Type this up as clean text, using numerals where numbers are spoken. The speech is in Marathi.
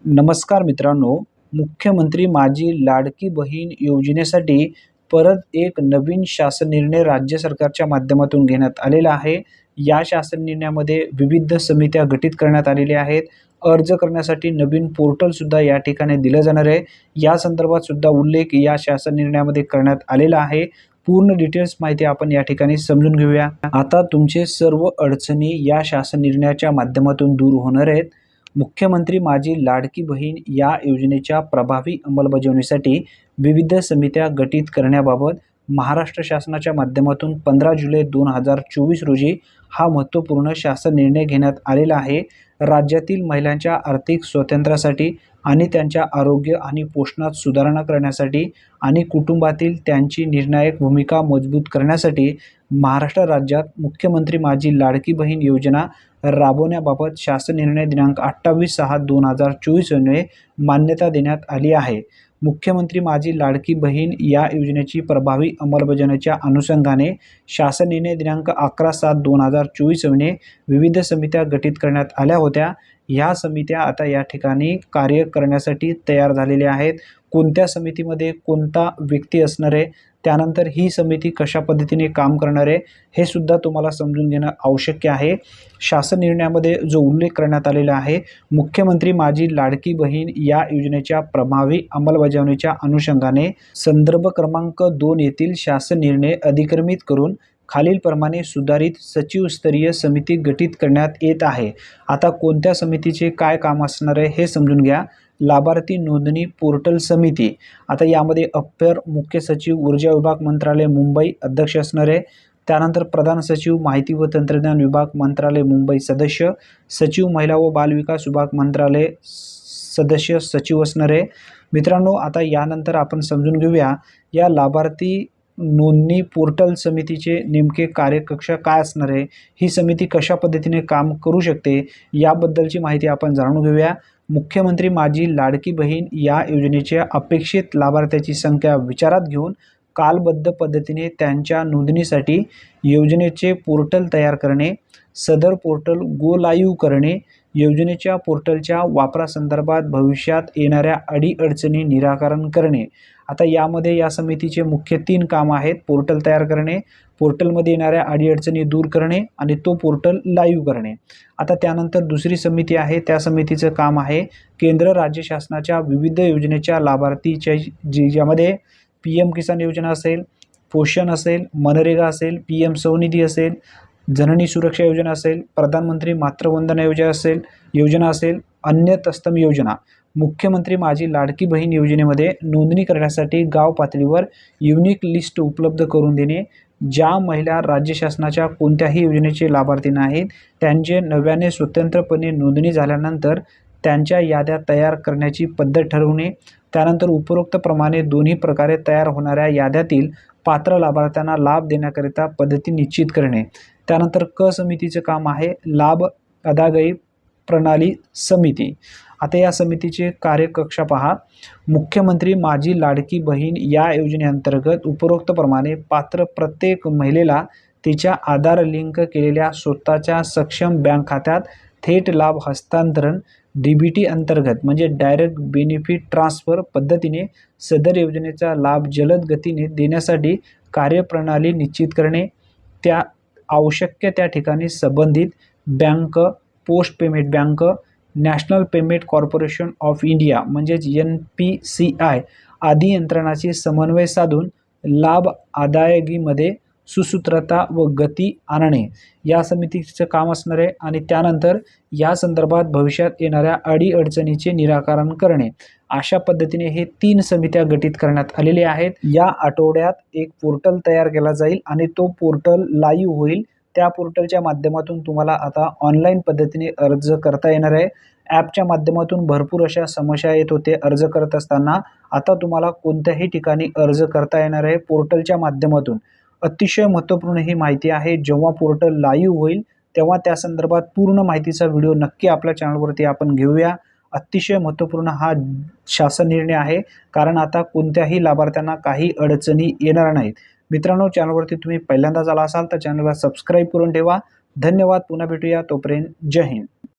नमस्कार मित्रांनो, मुख्यमंत्री माझी लाडकी बहीण योजनेसाठी परत एक नवीन शासन निर्णय राज्य सरकारच्या माध्यमातून घेण्यात आलेला आहे. या शासन निर्णयामध्ये विविध समित्या गठीत करण्यात आलेल्या आहेत. अर्ज करण्यासाठी नवीन पोर्टल सुद्धा या ठिकाणी दिलं जाणार आहे. या संदर्भात सुद्धा उल्लेख या शासन निर्णयामध्ये करण्यात आलेला आहे. पूर्ण डिटेल्स माहिती आपण या ठिकाणी समजून घेऊया. आता तुमचे सर्व अडचणी या शासन निर्णयाच्या माध्यमातून दूर होणार आहेत. मुख्यमंत्री माझी लाडकी बहीण या योजनेच्या प्रभावी अंमलबजावणीसाठी विविध समित्या गठीत करण्याबाबत महाराष्ट्र शासनाच्या माध्यमातून 15 जुलै 2024 रोजी हा महत्त्वपूर्ण शासन निर्णय घेण्यात आलेला आहे. राज्यातील महिलांच्या आर्थिक स्वातंत्र्यासाठी आणि त्यांच्या आरोग्य आणि पोषणात सुधारणा करण्यासाठी आणि कुटुंबातील त्यांची निर्णायक भूमिका मजबूत करण्यासाठी महाराष्ट्र राज्यात मुख्यमंत्री माझी लाडकी बहीण योजना राबवण्याबाबत शासन निर्णय दिनांक 28/6/2024 रोजी मान्यता देण्यात आली आहे. मुख्यमंत्री माझी लाडकी बहीण या योजनेची प्रभावी अंमलबजावणीच्या अनुषंगाने शासन निर्णय दिनांक 11/7/2024 रोजी विविध समित्या गठीत करण्यात आल्या होत्या. ह्या समित्या आता या ठिकाणी कार्य करण्यासाठी तयार झालेल्या आहेत. कोणत्या समितीमध्ये कोणता व्यक्ती असणार आहे, त्यानंतर ही समिती कशा पद्धतीने काम करणार आहे, हे सुद्धा तुम्हाला समजून घेणं आवश्यक आहे. शासन निर्णयामध्ये जो उल्लेख करण्यात आलेला आहे, मुख्यमंत्री माझी लाडकी बहीण या योजनेच्या प्रभावी अंमलबजावणीच्या अनुषंगाने संदर्भ क्रमांक 2 येथील शासन निर्णय अधिक्रमित करून खालीलप्रमाणे सुधारित सचिवस्तरीय समिती गठीत करण्यात येत आहे. आता कोणत्या समितीचे काय काम असणार आहे हे समजून घ्या. लाभार्थी नोंदणी पोर्टल समिती, आता यामध्ये अप्पर मुख्य सचिव ऊर्जा विभाग मंत्रालय मुंबई अध्यक्ष असणार आहे. त्यानंतर प्रधान सचिव माहिती व तंत्रज्ञान विभाग मंत्रालय मुंबई सदस्य, सचिव महिला व बालविकास विभाग मंत्रालय सदस्य सचिव असणार आहे. मित्रांनो, आता यानंतर आपण समजून घेऊया या लाभार्थी नोंदणी पोर्टल समितीचे नेमके कार्यकक्ष काय असणार आहे, ही समिती कशा पद्धतीने काम करू शकते, याबद्दलची माहिती आपण जाणून घेऊया. मुख्यमंत्री माझी लाडकी बहीण या योजनेच्या अपेक्षित लाभार्थ्याची संख्या विचारात घेऊन कालबद्ध पद्धतीने त्यांच्या नोंदणीसाठी योजनेचे पोर्टल तयार करणे, सदर पोर्टल गो लाईव्ह करणे, योजनेच्या पोर्टलच्या वापरासंदर्भात भविष्यात येणाऱ्या अडीअडचणी निराकरण करणे. आता यामध्ये या समितीचे मुख्य 3 काम आहेत. पोर्टल तयार करणे, पोर्टलमध्ये येणाऱ्या अडीअडचणी दूर करणे आणि तो पोर्टल लाईव्ह करणे. आता त्यानंतर दुसरी समिती आहे, त्या समितीचं काम आहे केंद्र राज्य शासनाच्या विविध योजनेच्या लाभार्थीच्या ज्यामध्ये PM किसान योजना असेल, पोषण असेल, मनरेगा असेल, PM स्वनिधी असेल, जननी सुरक्षा योजना असेल, प्रधानमंत्री मातृवंदना योजना असेल, अन्य तत्सम योजना. मुख्यमंत्री माझी लाडकी बहीण योजनेमध्ये नोंदणी करण्यासाठी गाव पातळीवर युनिक लिस्ट उपलब्ध करून देणे. ज्या महिला राज्य शासनाच्या कोणत्याही योजनेचे लाभार्थी नाहीत, त्यांचे नव्याने स्वतंत्रपणे नोंदणी झाल्यानंतर त्यांच्या याद्या तयार करण्याची पद्धत ठरवणे. त्यानंतर उपरोक्त प्रमाणे दोन्ही प्रकारे तयार होणाऱ्या याद्यातील पात्र लाभार्थ्यांना लाभ देण्याकरिता पद्धती निश्चित करणे. त्यानंतर क समितीचं काम आहे लाभ अदायगी प्रणाली समिती. आता या समितीचे कार्यकक्ष पहा. मुख्यमंत्री माझी लाडकी बहीण या योजनेअंतर्गत उपरोक्त प्रमाणे पात्र प्रत्येक महिलेला तिच्या आधार लिंक केलेल्या स्वतःच्या सक्षम बँक खात्यात थेट लाभ हस्तांतरण DBT अंतर्गत म्हणजे डायरेक्ट बेनिफिट ट्रान्सफर पद्धतीने सदर योजनेचा लाभ जलद गतीने देण्यासाठी कार्यप्रणाली निश्चित करणे. त्या आवश्यक त्या ठिकाणी संबंधित bank, post payment bank, national payment corporation of India म्हणजेच NPCI आदी यंत्रणांशी समन्वय साधून लाभ अदायगीमध्ये सुसूत्रता व गती आणणे या समितीचं काम असणार आहे. आणि त्यानंतर या संदर्भात भविष्यात येणाऱ्या अडीअडचणीचे निराकरण करणे. अशा पद्धतीने हे 3 समित्या गठीत करण्यात आलेल्या आहेत. या आठवड्यात एक पोर्टल तयार केला जाईल आणि तो पोर्टल लाईव्ह होईल. त्या पोर्टलच्या माध्यमातून तुम्हाला आता ऑनलाईन पद्धतीने अर्ज करता येणार आहे. ॲपच्या माध्यमातून भरपूर अशा समस्या येत होते अर्ज करत असताना. आता तुम्हाला कोणत्याही ठिकाणी अर्ज करता येणार आहे पोर्टलच्या माध्यमातून. अतिशय महत्त्वपूर्ण ही माहिती आहे. जेव्हा पोर्टल लाईव्ह होईल तेव्हा त्या संदर्भात पूर्ण माहितीचा व्हिडिओ नक्की आपल्या चॅनलवरती आपण घेऊया. अतिशय महत्त्वपूर्ण हा शासन निर्णय आहे, कारण आता कोणत्याही लाभार्थ्यांना काही अडचणी येणार नाहीत. मित्रांनो, चॅनलवरती तुम्ही पहिल्यांदाच आला असाल तर चॅनलला सबस्क्राईब करून ठेवा. धन्यवाद. पुन्हा भेटूया. तोपर्यंत जय हिंद.